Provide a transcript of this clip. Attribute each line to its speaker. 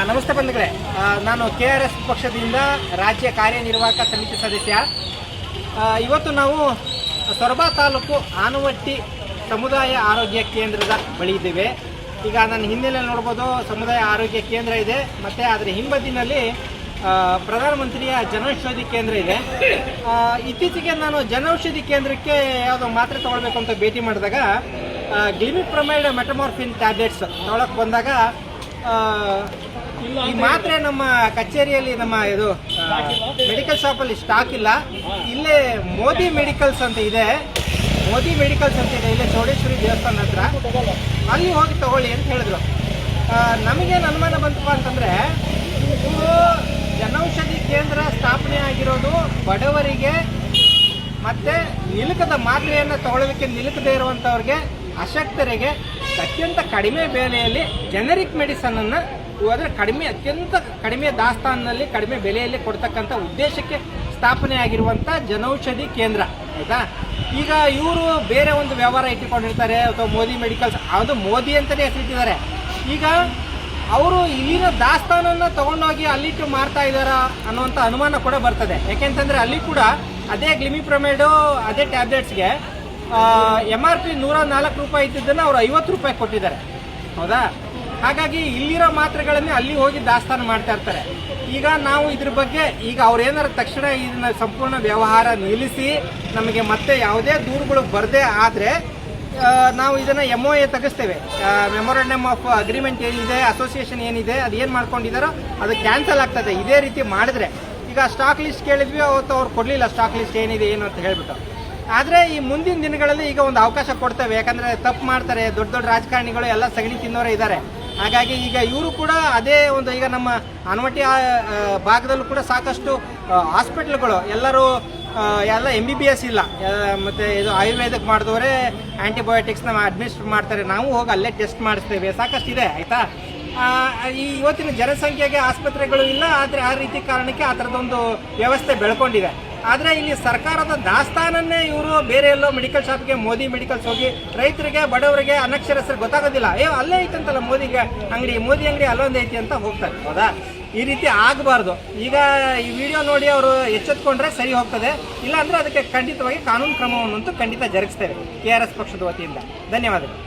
Speaker 1: ನಮಸ್ತೆ ಬಂಧುಗಳೇ, ನಾನು KRS ಪಕ್ಷದಿಂದ ರಾಜ್ಯ ಕಾರ್ಯನಿರ್ವಾಹಕ ಸಮಿತಿ ಸದಸ್ಯ. ಇವತ್ತು ನಾವು ಸೊರಬ ತಾಲೂಕು ಆನವಟ್ಟಿ ಸಮುದಾಯ ಆರೋಗ್ಯ ಕೇಂದ್ರದ ಬಳಿ ಇದ್ದೇವೆ. ಈಗ ನನ್ನ ಹಿನ್ನೆಲೆಯಲ್ಲಿ ನೋಡ್ಬೋದು, ಸಮುದಾಯ ಆರೋಗ್ಯ ಕೇಂದ್ರ ಇದೆ, ಮತ್ತು ಅದರ ಹಿಂಬದಿನಲ್ಲಿ ಪ್ರಧಾನಮಂತ್ರಿಯ ಜನೌಷಧಿ ಕೇಂದ್ರ ಇದೆ. ಇತ್ತೀಚೆಗೆ ನಾನು ಜನೌಷಧಿ ಕೇಂದ್ರಕ್ಕೆ ಯಾವುದೋ ಮಾತ್ರೆ ತೊಗೊಳ್ಬೇಕು ಅಂತ ಭೇಟಿ ಮಾಡಿದಾಗ ಗ್ಲಿಮಿಪ್ರಮೈಡ್ ಮೆಟಮಾರ್ಫಿನ್ ಟ್ಯಾಬ್ಲೆಟ್ಸ್ ತೊಗೊಳಕ್ಕೆ ಬಂದಾಗ ಈ ಮಾತ್ರೆ ನಮ್ಮ ಕಚೇರಿಯಲ್ಲಿ ನಮ್ಮ ಇದು ಮೆಡಿಕಲ್ ಶಾಪಲ್ಲಿ ಸ್ಟಾಕ್ ಇಲ್ಲ. ಇಲ್ಲೇ ಮೋದಿ ಮೆಡಿಕಲ್ಸ್ ಅಂತ ಇದೆ, ಇಲ್ಲೇ ಚೌಡೇಶ್ವರಿ ದೇವಸ್ಥಾನ ಹತ್ರ, ಅಲ್ಲಿ ಹೋಗಿ ತಗೊಳ್ಳಿ ಅಂತ ಹೇಳಿದ್ರು. ನಮಗೇನು ಅನುಮಾನ ಬಂತಪ್ಪ ಅಂತಂದರೆ, ಇವರು ಜನೌಷಧಿ ಕೇಂದ್ರ ಸ್ಥಾಪನೆ ಆಗಿರೋದು ಬಡವರಿಗೆ ಮತ್ತು ನಿಲುಕದ ಮಾತ್ರೆಯನ್ನು ತಗೊಳ್ಳೋದಕ್ಕೆ ನಿಲುಕದೇ ಇರುವಂಥವ್ರಿಗೆ, ಅಶಕ್ತರಿಗೆ ಅತ್ಯಂತ ಕಡಿಮೆ ಬೆಲೆಯಲ್ಲಿ ಜೆನರಿಕ್ ಮೆಡಿಸನನ್ನು ಅಂದರೆ ಅತ್ಯಂತ ಕಡಿಮೆ ದಾಸ್ತಾನಿನಲ್ಲಿ ಕಡಿಮೆ ಬೆಲೆಯಲ್ಲಿ ಕೊಡ್ತಕ್ಕಂಥ ಉದ್ದೇಶಕ್ಕೆ ಸ್ಥಾಪನೆ ಆಗಿರುವಂಥ ಜನೌಷಧಿ ಕೇಂದ್ರ, ಆಯಿತಾ. ಈಗ ಇವರು ಬೇರೆ ಒಂದು ವ್ಯವಹಾರ ಇಟ್ಟುಕೊಂಡಿರ್ತಾರೆ, ಅಥವಾ ಮೋದಿ ಮೆಡಿಕಲ್ಸ್, ಅದು ಮೋದಿ ಅಂತಲೇ ಹೆಸರಿಟ್ಟಿದ್ದಾರೆ. ಈಗ ಅವರು ಇಲ್ಲಿನ ದಾಸ್ತಾನನ್ನು ತೊಗೊಂಡೋಗಿ ಅಲ್ಲಿಟ್ಟು ಮಾರ್ತಾ ಇದ್ದಾರಾ ಅನ್ನುವಂಥ ಅನುಮಾನ ಕೂಡ ಬರ್ತದೆ. ಯಾಕೆಂತಂದರೆ ಅಲ್ಲಿ ಕೂಡ ಅದೇ ಗ್ಲಿಮಿಪ್ರಮೈಡು, ಅದೇ ಟ್ಯಾಬ್ಲೆಟ್ಸ್ಗೆ MRP 104 ರೂಪಾಯಿ ಇದ್ದಿದ್ದನ್ನು ಅವರು 50 ರೂಪಾಯಿ ಕೊಟ್ಟಿದ್ದಾರೆ, ಹೌದಾ. ಹಾಗಾಗಿ ಇಲ್ಲಿರೋ ಮಾತ್ರೆಗಳನ್ನೇ ಅಲ್ಲಿ ಹೋಗಿ ದಾಸ್ತಾನು ಮಾಡ್ತಾ ಇರ್ತಾರೆ. ಈಗ ನಾವು ಇದ್ರ ಬಗ್ಗೆ ಈಗ ಅವ್ರು ಏನಾರು ತಕ್ಷಣ ಇದನ್ನ ಸಂಪೂರ್ಣ ವ್ಯವಹಾರ ನಿಲ್ಲಿಸಿ ನಮಗೆ ಮತ್ತೆ ಯಾವುದೇ ದೂರುಗಳು ಬರದೇ ಆದರೆ ನಾವು ಇದನ್ನು MOA ತೆಗೆಸ್ತೇವೆ. ಮೆಮೊರಂಡಮ್ ಆಫ್ ಅಗ್ರಿಮೆಂಟ್ ಏನಿದೆ, ಅಸೋಸಿಯೇಷನ್ ಏನಿದೆ, ಅದು ಏನು ಮಾಡ್ಕೊಂಡಿದ್ದಾರೋ ಅದು ಕ್ಯಾನ್ಸಲ್ ಆಗ್ತದೆ ಇದೇ ರೀತಿ ಮಾಡಿದ್ರೆ. ಈಗ ಸ್ಟಾಕ್ ಲಿಸ್ಟ್ ಕೇಳಿದ್ವಿ, ಅವತ್ತು ಅವ್ರು ಕೊಡಲಿಲ್ಲ ಸ್ಟಾಕ್ ಲಿಸ್ಟ್ ಏನಿದೆ ಏನು ಅಂತ ಹೇಳ್ಬಿಟ್ಟು. ಆದರೆ ಈ ಮುಂದಿನ ದಿನಗಳಲ್ಲಿ ಈಗ ಒಂದು ಅವಕಾಶ ಕೊಡ್ತೇವೆ, ಯಾಕಂದರೆ ತಪ್ಪು ಮಾಡ್ತಾರೆ, ದೊಡ್ಡ ದೊಡ್ಡ ರಾಜಕಾರಣಿಗಳು ಎಲ್ಲ ಸಗಣಿ ತಿನ್ನೋರೇ ಇದ್ದಾರೆ. ಹಾಗಾಗಿ ಈಗ ಇವರು ಕೂಡ ಅದೇ ಒಂದು, ಈಗ ನಮ್ಮ ಆನವಟ್ಟಿ ಭಾಗದಲ್ಲೂ ಕೂಡ ಸಾಕಷ್ಟು ಹಾಸ್ಪಿಟ್ಲ್ಗಳು ಎಲ್ಲರೂ ಎಲ್ಲ MBBS ಇಲ್ಲ, ಮತ್ತು ಇದು ಆಯುರ್ವೇದಕ್ಕೆ ಮಾಡಿದವರೇ ಆ್ಯಂಟಿಬಯೋಟಿಕ್ಸ್ನ ಅಡ್ಮಿನಿಸ್ಟ್ರ್ ಮಾಡ್ತಾರೆ. ನಾವು ಹೋಗಿ ಅಲ್ಲೇ ಟೆಸ್ಟ್ ಮಾಡಿಸ್ತೇವೆ, ಸಾಕಷ್ಟು ಇದೆ, ಆಯಿತಾ. ಈ ಇವತ್ತಿನ ಜನಸಂಖ್ಯೆಗೆ ಆಸ್ಪತ್ರೆಗಳು ಇಲ್ಲ, ಆದರೆ ಆ ರೀತಿ ಕಾರಣಕ್ಕೆ ಆ ಥರದೊಂದು ವ್ಯವಸ್ಥೆ ಬೆಳ್ಕೊಂಡಿದೆ. ಆದರೆ ಇಲ್ಲಿ ಸರ್ಕಾರದ ದಾಸ್ತಾನನ್ನೇ ಇವರು ಬೇರೆ ಎಲ್ಲೋ ಮೆಡಿಕಲ್ ಶಾಪ್ಗೆ, ಮೋದಿ ಮೆಡಿಕಲ್ಸ್ ಹೋಗಿ ರೈತರಿಗೆ, ಬಡವರಿಗೆ, ಅನಕ್ಷರಸ್ಥರಿಗೆ ಗೊತ್ತಾಗೋದಿಲ್ಲ, ಅಲ್ಲೇ ಐತಂತಲ್ಲ ಮೋದಿ ಅಂಗಡಿ ಅಲ್ಲೊಂದು ಐತಿ ಅಂತ ಹೋಗ್ತಾರೆ, ಹೌದಾ. ಈ ರೀತಿ ಆಗಬಾರ್ದು. ಈಗ ಈ ವಿಡಿಯೋ ನೋಡಿ ಅವರು ಎಚ್ಚೆತ್ಕೊಂಡ್ರೆ ಸರಿ ಹೋಗ್ತದೆ, ಇಲ್ಲಾಂದರೆ ಅದಕ್ಕೆ ಖಂಡಿತವಾಗಿ ಕಾನೂನು ಕ್ರಮವನ್ನಂತೂ ಖಂಡಿತ ಜರುಗಿಸ್ತೇವೆ KRS ಪಕ್ಷದ ವತಿಯಿಂದ. ಧನ್ಯವಾದಗಳು.